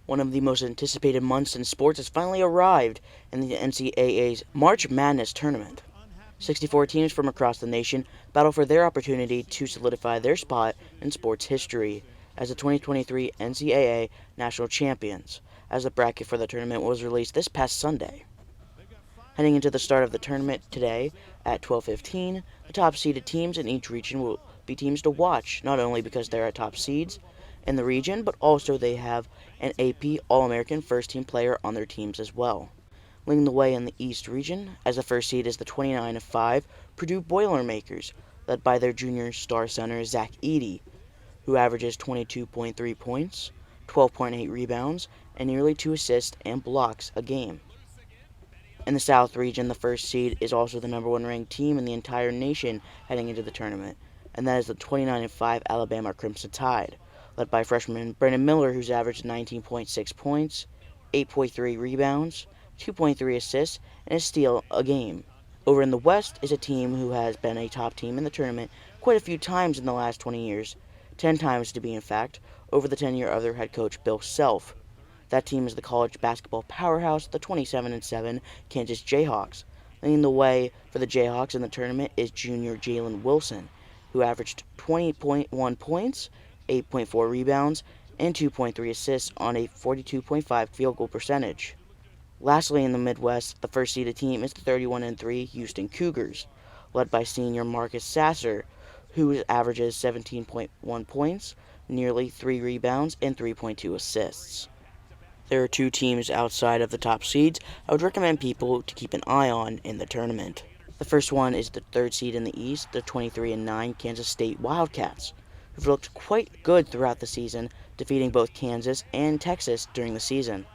One of the most anticipated months in sports has finally arrived in the NCAA's March Madness tournament. 64 teams from across the nation battle for their opportunity to solidify their spot in sports history as the 2023 NCAA national champions, as the bracket for the tournament was released this past Sunday. Heading into the start of the tournament today at 12:15, the top seeded teams in each region will be teams to watch, not only because they are top seeds in the region, but also they have an AP All-American first-team player on their teams as well. Leading the way in the East region, as the first seed is the 29-5 Purdue Boilermakers, led by their junior star center Zach Edey, who averages 22.3 points, 12.8 rebounds, and nearly 2 assists and blocks a game. In the South region, the first seed is also the number one ranked team in the entire nation heading into the tournament, and that is the 29-5 Alabama Crimson Tide, led by freshman Brandon Miller, who's averaged 19.6 points, 8.3 rebounds, 2.3 assists, and a steal a game. Over in the West is a team who has been a top team in the tournament quite a few times in the last 20 years, 10 times to be in fact, over the tenure of their head coach Bill Self. That team is the college basketball powerhouse, the 27-7 Kansas Jayhawks. Leading the way for the Jayhawks in the tournament is junior Jalen Wilson, who averaged 20.1 points, 8.4 rebounds, and 2.3 assists on a 42.5 field goal percentage. Lastly, in the Midwest, the first seeded team is the 31-3 Houston Cougars, led by senior Marcus Sasser, who averages 17.1 points, nearly 3 rebounds, and 3.2 assists. There are two teams outside of the top seeds I would recommend people to keep an eye on in the tournament. The first one is the third seed in the East, the 23-9 Kansas State Wildcats, who've looked quite good throughout the season, defeating both Kansas and Texas during the season.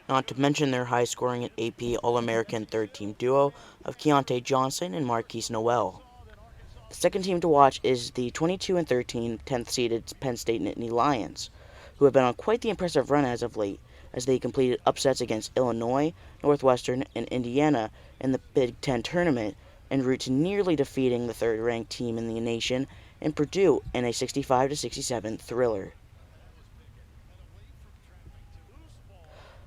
Not to mention their high-scoring and AP All-American third-team duo of Keontae Johnson and Marquise Noel. The second team to watch is the 22-13 10th-seeded Penn State Nittany Lions, who have been on quite the impressive run as of late, as they completed upsets against Illinois, Northwestern, and Indiana in the Big Ten tournament, en route to nearly defeating the third-ranked team in the nation and Purdue in a 65-67 thriller.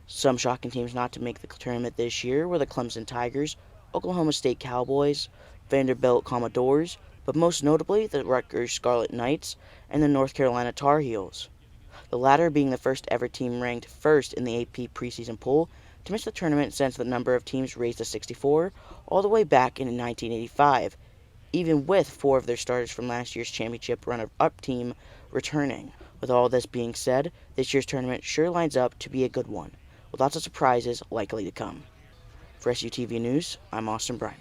Some shocking teams not to make the tournament this year were the Clemson Tigers, Oklahoma State Cowboys, Vanderbilt Commodores, but most notably the Rutgers Scarlet Knights and the North Carolina Tar Heels. The latter being the first ever team ranked first in the AP preseason poll to miss the tournament since the number of teams raised to 64 all the way back in 1985, even with 4 of their starters from last year's championship runner-up team returning. With all this being said, this year's tournament sure lines up to be a good one, with lots of surprises likely to come. For SUTV News, I'm Austin Bryner.